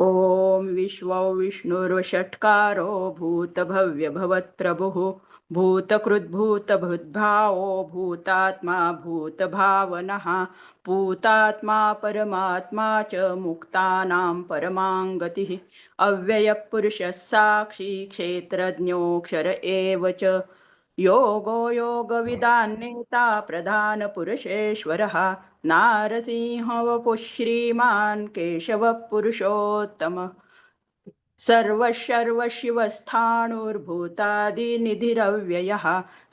ॐ विश्वो विष्णुर्वषट्कारो भूतभव्यभवत्प्रभुः भूतकृद्भूतभृद्भावो भूतात्मा भूतभावनः भूतात्मा परमात्मा च मुक्तानां परमां गतिः अव्ययपुरुषः साक्षी क्षेत्रज्ञोऽक्षर एव च योगो योगविदान्नेता प्रधानपुरुषेश्वरः नारसिंहवपुः श्रीमान् केशवः पुरुषोत्तम सर्वशिवस्थाणुर्भूतादिनिधिरव्ययः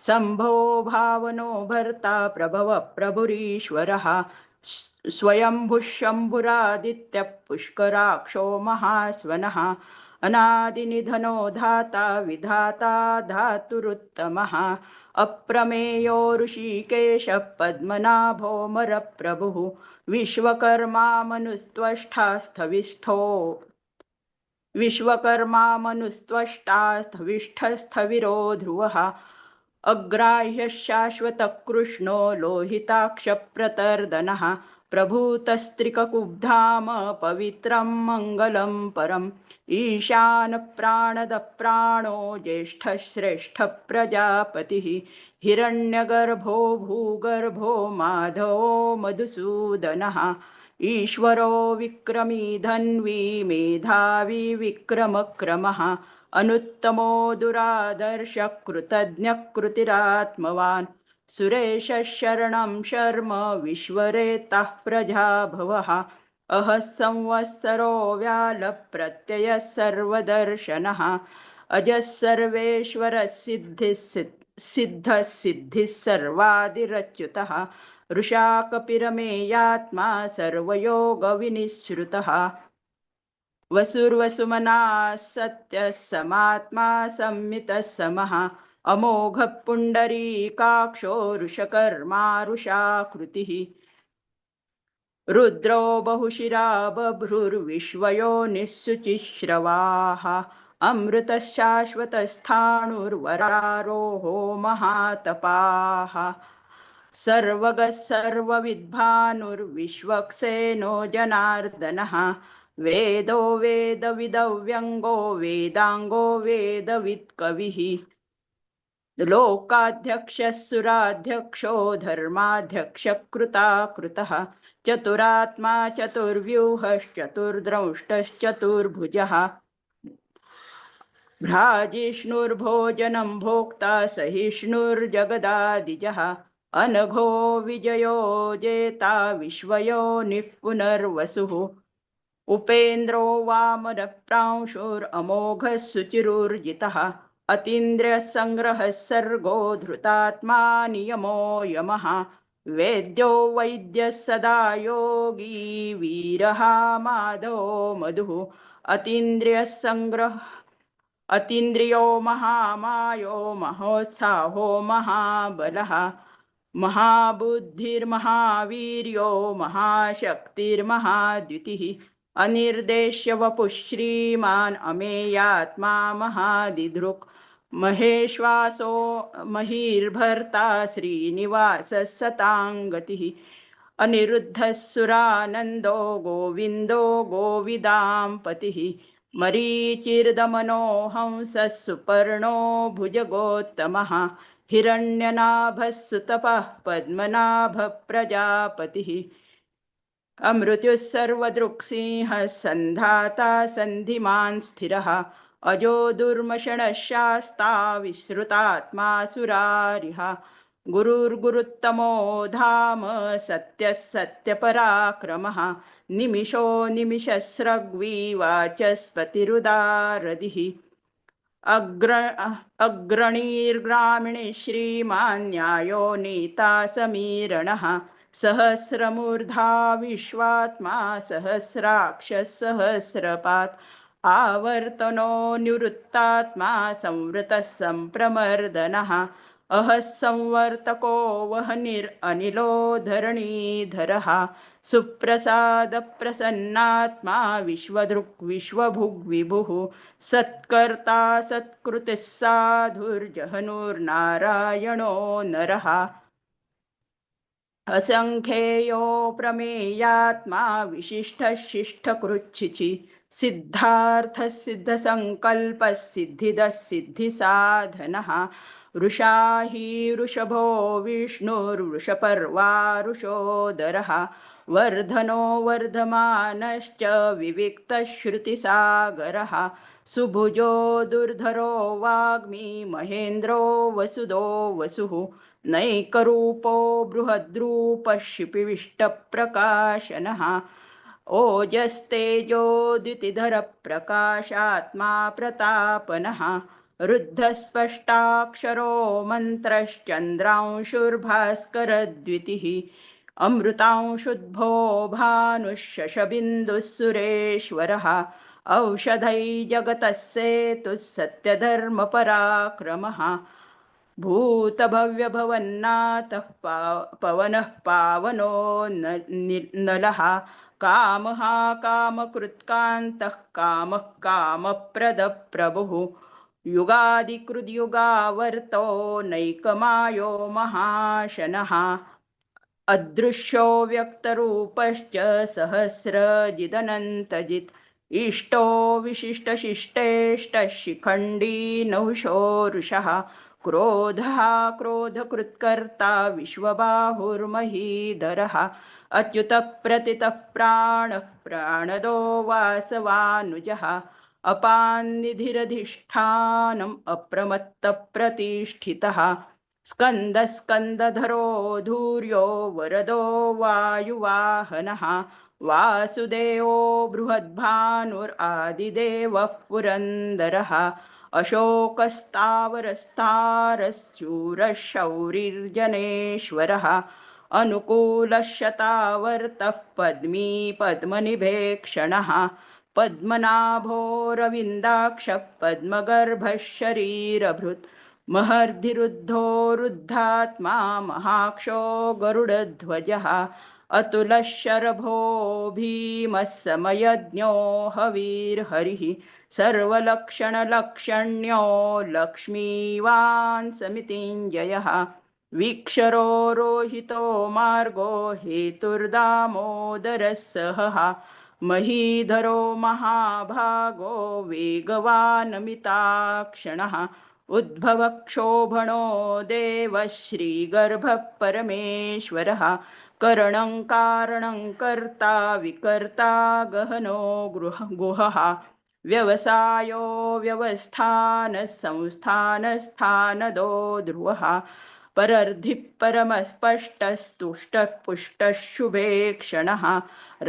शम्भो भावनो भर्ता प्रभवः प्रभुरीश्वरः स्वयंभुः शम्भुरादित्यः पुष्कराक्षो महास्वनः अनादिनिधनो धाता विधाता धातुरुत्तमः अप्रमेयो ऋषिकेशः पद्मनाभोऽमरप्रभुः विश्वकर्मा मनुस्त्वष्टा स्थविष्ठो विश्वकर्मा मनुस्त्वष्टा स्थविष्ठस्थविरो ध्रुवः अग्राह्यः शाश्वतः कृष्णो लोहिताक्षप्रतर्दनः प्रभूतस्त्रिककुब्धाम पवित्रं मङ्गलं परम् ईशानप्राणदः प्राणो ज्येष्ठः श्रेष्ठः प्रजापतिः हिरण्यगर्भो भूगर्भो माधवो मधुसूदनः ईश्वरो विक्रमी धन्वी मेधावी विक्रमक्रमः अनुत्तमो दुरादर्शः कृतज्ञः कृतिरात्मवान् सुरेशः शरणं शर्म विश्वरेतः प्रजाभवः अहः संवत्सरो व्यालप्रत्ययः सर्वदर्शनः अजः सर्वेश्वरः सिद्धः सिद्धिः सर्वादिरच्युतः वृषाकपिरमेयात्मा सर्वयोगविनिःश्रुतः वसुर्वसुमनाः सत्यः समात्मा संमितः समः अमोघः पुण्डरीकाक्षो वृषकर्मा वृषाकृतिः रुद्रो बहुशिरा बभ्रुर्विश्वयोनिःशुचिश्रवाः अमृतः शाश्वतस्थाणुर्वरारोहो महातपाः सर्वगः सर्वविद्भानुर्विश्वक्सेनो जनार्दनः वेदो वेदविदव्यङ्गो वेदाङ्गो वेदवित्कविः लोकाध्यक्षः सुराध्यक्षो धर्माध्यक्षः कृताकृतः चतुरात्मा चतुर्व्यूहश्चतुर्द्रष्टश्चतुर्भुजः भ्राजिष्णुर्भोजनं भोक्ता सहिष्णुर्जगदादिजः अनघो विजयो जेता विश्वयोनिः पुनर्वसुः उपेन्द्रो वामनप्रांशुरमोघः सुचिरुर्जितः अतीन्द्रियः संग्रहः सर्गो धृतात्मा नियमो यमः वेद्यो वैद्यः सदा योगी वीरः माधवो मधुः अतीन्द्रियो महामायो महोत्साहो महाबलः महाबुद्धिर्महावीर्यो महाशक्तिर्महाद्युतिः अनिर्देश्य वपुः श्रीमान् अमेयात्मा महादिदृक् महेश्वासो महीर्भर्ता श्रीनिवासः सताङ्गतिः अनिरुद्धः सुरानन्दो गोविन्दो गोविदां पतिः मरीचिर्दमनो हंसः सुपर्णो भुजगोत्तमः हिरण्यनाभः सुतपः पद्मनाभः प्रजापतिः अमृत्युः सर्वदृक्सिंहः सन्धाता सन्धिमान् स्थिरः अजो दुर्मषणः शास्ता विश्रुतात्मा सुरारिः गुरुर्गुरुत्तमो धाम सत्यः सत्यपराक्रमः निमिषो निमिषस्रग्वी वाचस्पतिरुदारदिः अग्रणीर्ग्रामिणी श्रीमान् न्यायो नीता समीरणः सहस्रमूर्धा विश्वात्मा सहस्राक्षः सहस्रपात् आवर्तनो निवृत्तात्मा संवृतः सम्प्रमर्दनः अहः संवर्तको वह्निरनिलो धरणीधरः सुप्रसादप्रसन्नात्मा विश्वदृक् विश्वभुग्विभुः सत्कर्ता सत्कृतिः साधुर्जहनुर्नारायणो नरः असंख्येयो प्रमेयात्मा विशिष्टः शिष्टकृच्छिचि सिद्धार्थः सिद्धसङ्कल्पः सिद्धिदः सिद्धिसाधनः वृषा हि वृषभो विष्णुर्वृषपर्वा वृषोदरः वर्धनो वर्धमानश्च विविक्तश्रुतिसागरः सुभुजो दुर्धरो वाग्मी महेन्द्रो वसुदो वसुः नैकरूपो बृहद्रूपः शिपिविष्टप्रकाशनः ओजस्तेजोद्युतिधरप्रकाशात्मा प्रतापनः रुद्धस्पष्टाक्षरो मन्त्रश्चन्द्रांशुर्भास्करद्वितिः अमृतांशुद्भो भानुः शशबिन्दुः सुरेश्वरः औषधै जगतः सेतुः सत्यधर्मपराक्रमः भूतभव्यभवन्नाथः पवनः पावनो नलः कामः कामकृत्कान्तः कामः कामप्रदप्रभुः युगादिकृद्युगावर्तो नैकमायो महाशनः अदृश्यो व्यक्तरूपश्च सहस्रजिदनन्तजित् इष्टो विशिष्टशिष्टेष्टः शिखण्डी नहुषोरुषः क्रोधः क्रोधकृत्कर्ता विश्वबाहुर्महीधरः अच्युतप्रतितः प्राणः प्राणदो वासवानुजः अपान्निधिरधिष्ठानम् अप्रमत्तप्रतिष्ठितः स्कन्दस्कन्दधरो धूर्यो वरदो वायुवाहनः वासुदेवो बृहद्भानुरादिदेवः पुरन्दरः अशोकस्तावरस्तारश्चूरः शौरिर्जनेश्वरः अनुकूलः शतावर्तः पद्मी पद्मनिभेक्षणः पद्मनाभोरविन्दाक्षः पद्मगर्भः शरीरभृत् महर्धिरुद्धो रुद्धात्मा महाक्षो गरुडध्वजः अतुलः शरभो भीमः समयज्ञो हवीर्हरिः सर्वलक्षणलक्षण्यो लक्ष्मीवान् समितिञ्जयः वीक्षरो रोहितो मार्गो हेतुर्दामोदरः सहः महीधरो महाभागो वेगवानमिताक्षणः उद्भवक्षोभणो देवः श्रीगर्भः परमेश्वरः करणं कारणं कर्ता विकर्ता गहनो गुहः व्यवसायो व्यवस्थानः संस्थानस्थानदो ध्रुवः परर्धिः परमस्पष्टस्तुष्टः पुष्टः शुभेक्षणः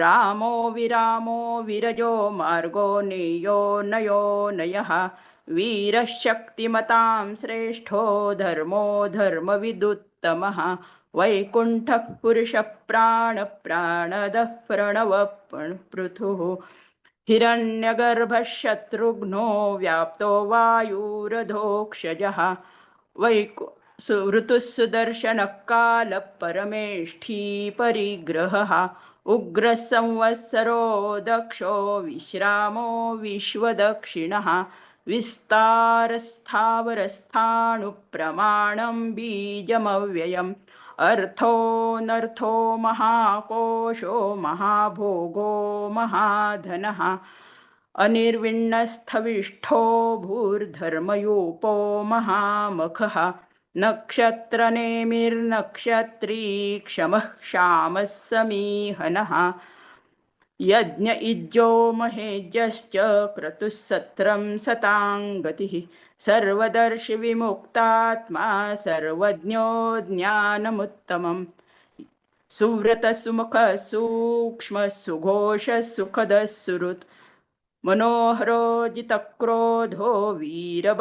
रामो विरामो विरजो मार्गो नेयो नयो नयः वीरः शक्तिमतां श्रेष्ठो धर्मो धर्मविदुत्तमः वैकुण्ठः पुरुषः प्राणदः प्रणवः पृथुः हिरण्यगर्भः शत्रुघ्नो व्याप्तो वायुरधोक्षजः ऋतुः सुदर्शनः कालः परमेष्ठी परिग्रहः उग्रः संवत्सरो दक्षो विश्रामो विश्वदक्षिणः विस्तारस्थावरस्थाणुप्रमाणं बीजमव्ययम् अर्थोऽनर्थो महाकोशो महाभोगो महाधनः अनिर्विण्णस्थविष्ठो भूर्धर्मयूपो महामखः नक्षत्रनेमिर्नक्षत्री क्षमः क्षामः समीहनः यज्ञ इज्जो महेज्यश्च क्रतुः सत्रं सताङ्गतिः सर्वदर्शि विमुक्तात्मा सर्वज्ञो ज्ञानमुत्तमम् सुव्रतसुमुख सूक्ष्म सुघोष सुखदः सुहृत् मनोहरो जितक्रोधो वीरबाहुर्विदारणः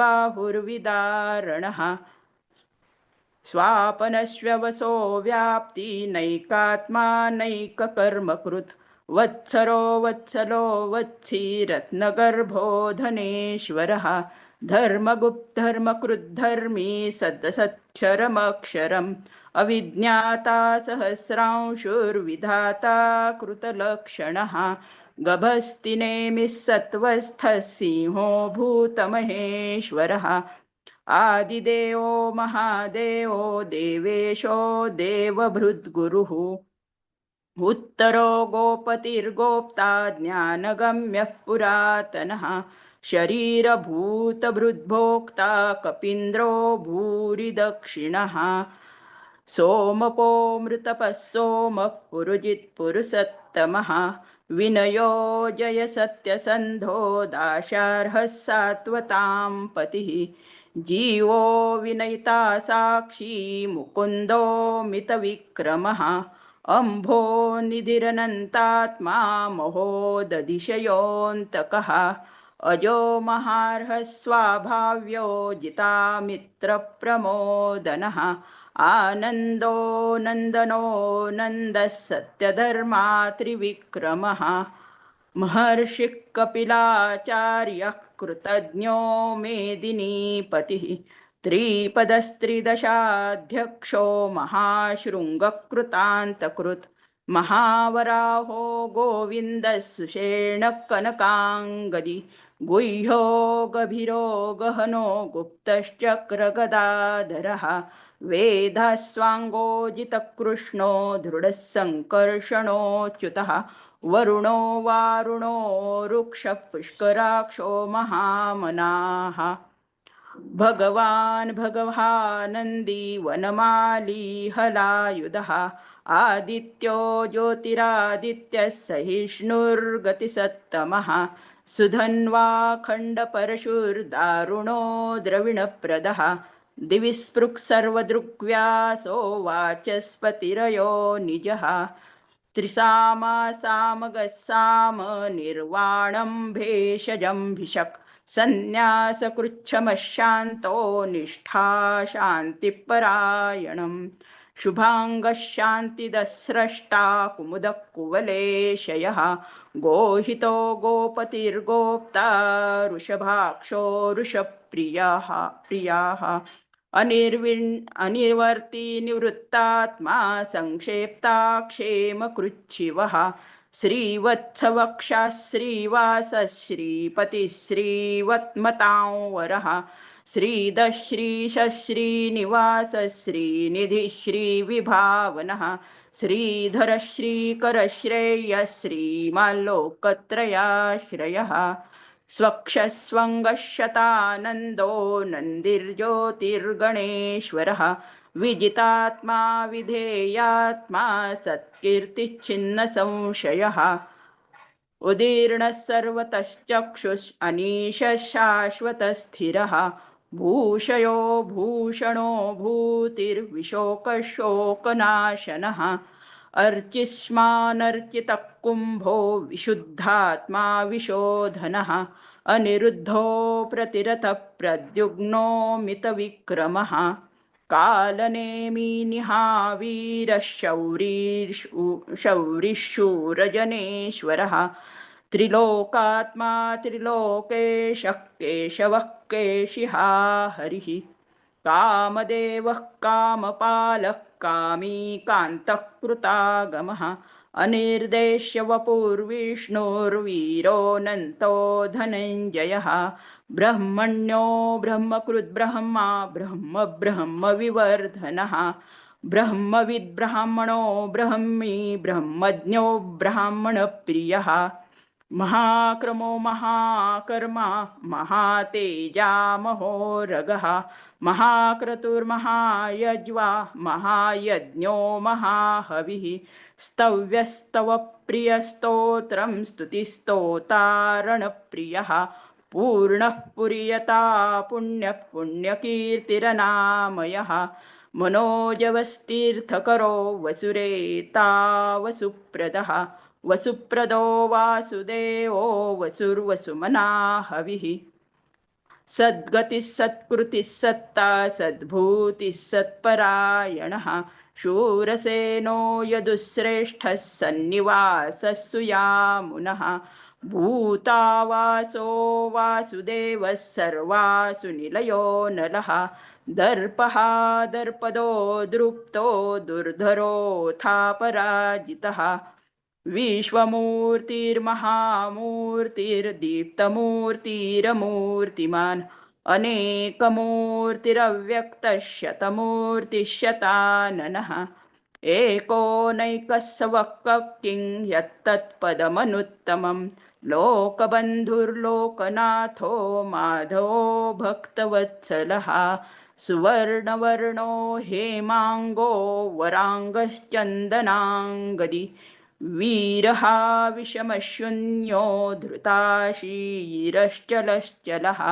स्वापनश्ववसो व्याप्ति नैकात्मा नैककर्मकृत् वत्सरो वत्सलो वत्सी रत्नगर्भो धनेश्वरः धर्मगुप्तधर्मकृद्धर्मी सत्सक्षरमक्षरम् अविज्ञाता सहस्रांशुर्विधाता कृतलक्षणः गभस्तिनेमिः सत्त्वस्थः सिंहो भूतमहेश्वरः आदिदेवो महादेवो देवेशो देवभृद्गुरुः उत्तरो गोपतिर्गोप्ता ज्ञानगम्यः पुरातनः शरीरभूतभृद्भोक्ता कपीन्द्रो भूरिदक्षिणः सोमपो मृतपः सोमः पुरुजित्पुरुषत्तमः विनयो जय सत्यसन्धो दाशार्हः सात्वतां पतिः जीवो विनयिता साक्षी मुकुन्दो मितविक्रमः अंभो निधिरनन्तात्मा महोदधिशयोऽन्तकः अजो महार्हः स्वाभाव्यो जितामित्रप्रमोदनः आनन्दो नन्दनो नन्दः सत्यधर्मा त्रिविक्रमः महर्षिः कपिलाचार्यः कृतज्ञो मेदिनीपतिः त्रिपदस्त्रिदशाध्यक्षो महाशृङ्गकृतान्तकृत् महावराहो गोविन्दः सुषेणः कनकाङ्गदी गुह्यो गभीरो गहनो गुप्तश्चक्रगदाधरः वेदास्वाङ्गोजितकृष्णो दृढः सङ्कर्षणोच्युतः वरुणो वारुणो रुक्षः पुष्कराक्षो महामनाः भगवान् भगवानन्दी वनमाली हलायुधः आदित्यो ज्योतिरादित्यः सहिष्णुर्गतिसत्तमः सुधन्वा खण्डपरशुर्दारुणो द्रविणप्रदः दिवि स्पृक् सर्वदृग्व्यासो वाचस्पतिरयो निजः त्रिसामासामगस्साम निर्वाणं भेषजं भिषक् संन्यासकृच्छमशान्तो निष्ठा शान्तिपरायणम् शुभाङ्गः शान्तिदस्रष्टा कुमुदः कुवलेशयः गोहितो गोपतिर्गोप्ता वृषभाक्षो वृषप्रियाः प्रियाः अनिर्वर्ती निवृत्तात्मा संक्षेप्ताक्षेमकृच्छिवः श्रीवत्सवक्षः श्रीवासः श्रीपतिः श्रीवत्मतां वरः श्रीधः श्रीशः श्रीनिवासः श्रीनिधिः श्रीविभावनः श्रीधरः श्रीकरः श्रेयः श्रीमाल्लोकत्रयाश्रयः स्वक्षस्वङ्गः शतानन्दो नन्दिर्ज्योतिर्गणेश्वरः विजितात्मा विधेयात्मा सत्कीर्तिश्छिन्नसंशयः उदीर्णः सर्वतश्चक्षुः अनीशः शाश्वतस्थिरः भूषयो भूषणो भूतिर्विशोकशोकनाशनः अर्चिष्मानर्चितः कुम्भो विशुद्धात्मा विशोधनः अनिरुद्धो प्रतिरतः प्रद्युग्नो मितविक्रमः कालनेमी निहावीरः शौरिशूरजनेश्वरः त्रिलोकात्मा त्रिलोकेशः केशवः केशिहा हरिः कामदेवः कामपालः कामी कान्तः कृतागमः अनिर्देश्य वपुर्विष्णुर्वीरोऽनन्तो धनञ्जयः ब्रह्मण्यो ब्रह्मकृद्ब्रह्मा ब्रह्म ब्रह्मविवर्धनः ब्रह्मविद्ब्राह्मणो ब्रह्मी ब्रह्मज्ञो ब्राह्मणप्रियः महाक्रमो महाकर्मा महातेजामहोरगः महाक्रतुर्महायज्वा महायज्ञो महाहविः स्तव्यस्तवप्रियस्तोत्रं स्तुतिस्तोतारणप्रियः पूर्णः पुरीयता पुण्यः पुण्यकीर्तिरनामयः मनोजवस्तीर्थकरो वसुरेता वसुप्रदः वसुप्रदो वासुदेवो वसुर्वसुमनाः हविः सद्गतिः सत्कृतिः सत्ता सद्भूतिः सत्परायणः शूरसेनो यदुश्रेष्ठः सन्निवासः सुयामुनः भूतावासो वासुदेवः सर्वासु निलयो नलः दर्पः दर्पदो दृप्तो दुर्धरोऽथापराजितः विश्वमूर्तिर्महामूर्तिर्दीप्तमूर्तिरमूर्तिमान् अनेकमूर्तिरव्यक्तः शतमूर्तिः शताननः एकोनैकस्सवक्किं यत्तत्पदमनुत्तमं लोकबन्धुर्लोकनाथो माधवो भक्तवत्सलः सुवर्णवर्णो हेमाङ्गो वराङ्गश्चन्दनाङ्गदी वीरः विषमशून्यो धृताशीरश्चलश्चलः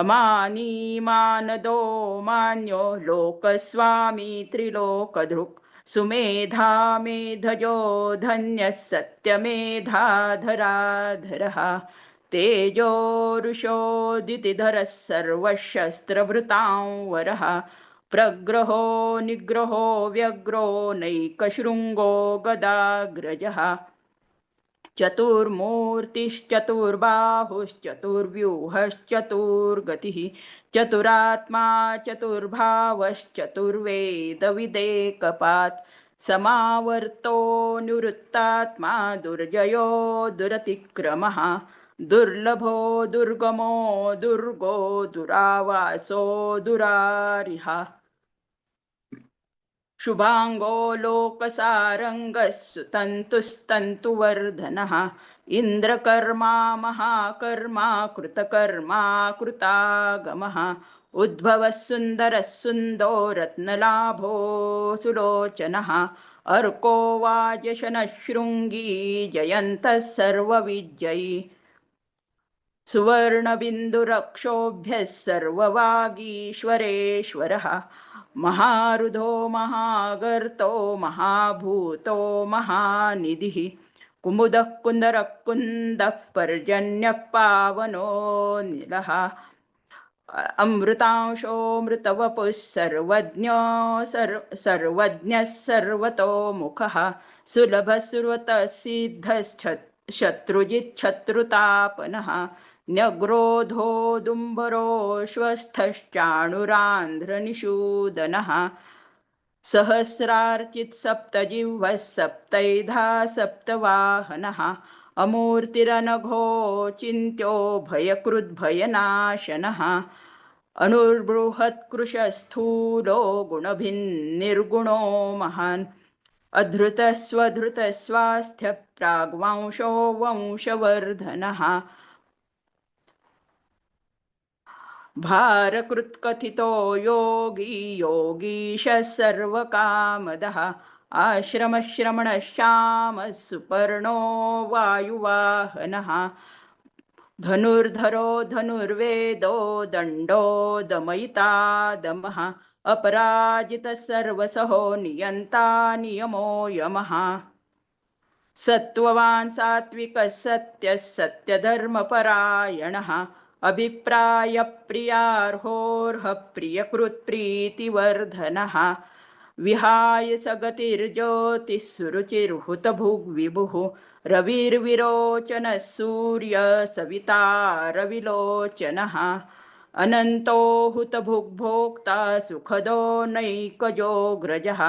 अमानी मानदो मान्यो लोकस्वामी त्रिलोकधृक् सुमेधा मेधजो धन्यः सत्यमेधाधराधरः तेजोरुषोदितिधरः सर्वशस्त्रभृतां वरः प्रग्रहो निग्रहो व्यग्रो नैकशृङ्गो गदाग्रजः चतुर्मूर्तिश्चतुर्बाहुश्चतुर्व्यूहश्चतुर्गतिः चतुरात्मा चतुर्भावश्चतुर्वेदविदेकपात् समावर्तो निवृत्तात्मा दुर्जयो दुरतिक्रमः दुर्लभो दुर्गमो दुर्गो दुरावासो दुरारिः शुभांगो लोकसारंगः सुतन्तुस्तन्तुवर्धनः इन्द्रकर्मा महाकर्मा कृतकर्मा कृतागमः उद्भवः सुन्दरः सुन्दो रत्नलाभो सुलोचनः अर्को वाजशनः शृङ्गी जयन्तः सर्वविजयी सुवर्णबिन्दुरक्षोभ्यः सर्ववागीश्वरेश्वरः महारुधो महागर्तो महाभूतो महानिधिः कुमुदः कुन्दरः कुन्दः पर्जन्यः पावनो निलः अमृतांशो मृतवपुः सर्वज्ञो सर्वज्ञः सर्वतोमुखः सुलभः सुरतः सिद्धश्शत्रुजिच्छत्रुतापनः न्यग्रोधो दुम्बरोऽश्वस्थश्चाणुरान्ध्रनिषूदनः सहस्रार्चित् सप्तजिह्वः सप्तैधा सप्तवाहनः अमूर्तिरनघो चिन्त्यो भयकृद्भयनाशनः अनुर्बृहत्कृशस्थूलो गुणभिन्निर्गुणो महान् अधृतस्वधृतस्वास्थ्य प्राग्वांशो वंशवर्धनः भारकृत्कथितो योगी योगीशः सर्वकामदः आश्रमश्रमणः श्यामः सुपर्णो वायुवाहनः धनुर्धरो धनुर्वेदो दण्डो दमयिता दमः अपराजितः सर्वसहो नियन्ता नियमो यमः सत्त्ववान् सात्विकः सत्यः सत्यधर्मपरायणः अभिप्रायप्रियार्होर्ह प्रियकृत्प्रीतिवर्धनः विहाय सगतिर्ज्योतिः सुरुचिर्हुतभुग्विभुः रविर्विरोचनः सूर्य सविता रविलोचनः अनन्तो हुतभुग्भोक्ता सुखदो नैकजोऽग्रजः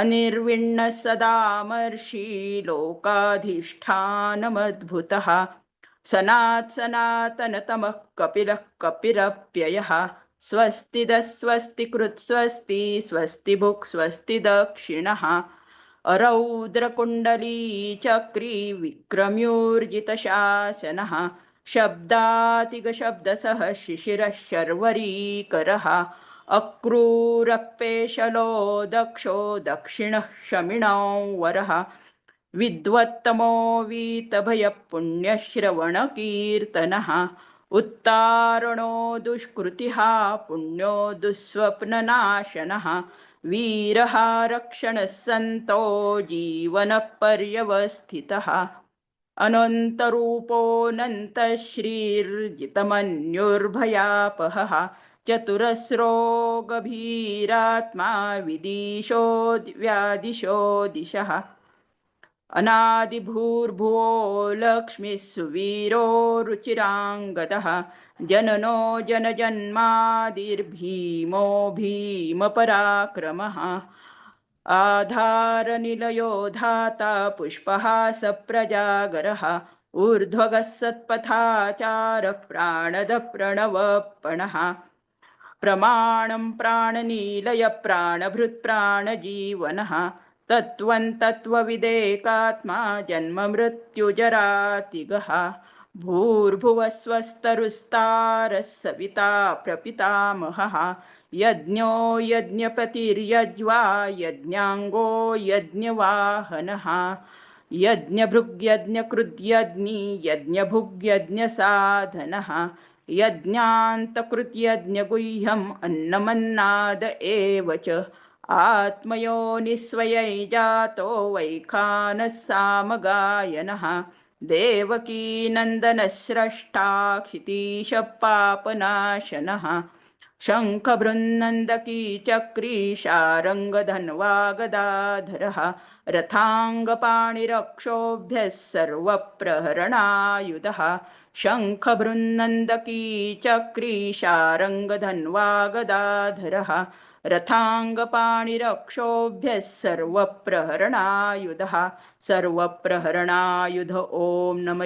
अनिर्विण्णः सदामर्षि लोकाधिष्ठानमद्भुतः सनातनतमः कपिलः कपिरप्ययः स्वस्तिदः स्वस्तिकृत् स्वस्ति स्वस्तिभुक् स्वस्ति दक्षिणः अरौद्रकुण्डली चक्री विक्रम्यूर्जितशासनः शब्दातिगशब्दसः शिशिरः शर्वरीकरः अक्रूरपेशलो दक्षो दक्षिणः शमिनो वरः विद्वत्तमो वीतभयपुण्यश्रवणकीर्तनः उत्तारणो दुष्कृतिः पुण्यो दुःस्वप्ननाशनः वीरः रक्षणः सन्तो जीवनपर्यवस्थितः अनन्तरूपोऽनन्तः श्रीर्जितमन्युर्भयापहः चतुरस्रो गभीरात्मा विदिशो व्यादिशो दिशः अनादिभूर्भुवो लक्ष्मीः सुवीरो रुचिराङ्गदः जननो जनजन्मादिर्भीमो भीमपराक्रमः आधारनिलयो धाता पुष्पः सप्रजागरः ऊर्ध्वगः सत्पथाचारः प्राणदः प्रणवपणः प्रमाणं प्राणनीलय प्राणभृत्प्राणजीवनः तत्त्वं तत्त्वविदेकात्मा जन्ममृत्युजरातिगः भूर्भुवस्वस्तरुस्तारः सविता प्रपितामहः यज्ञो यज्ञपतिर्यज्वा यज्ञाङ्गो यज्ञवाहनः यज्ञभृग्यज्ञकृद्यज्ञी यज्ञभुग्यज्ञसाधनः यज्ञान्तकृत्यज्ञगुह्यम् अन्नमन्नाद एव च आत्मयोनिस्वयै जातो वैखानः सामगायनः देवकीनन्दनस्रष्टा क्षितीशः पापनाशनः शङ्खबृन्नन्दकी चक्री शारङ्गधन्वा गदाधरः रथाङ्गपाणिरक्षोभ्यः सर्वप्रहरणायुधः शङ्खबृन्नन्दकी चक्री शारङ्गधन्वा गदाधरः रथाङ्गपाणिरक्षोभ्यः सर्वप्रहरणायुधः सर्वप्रहरणायुध ॐ नमः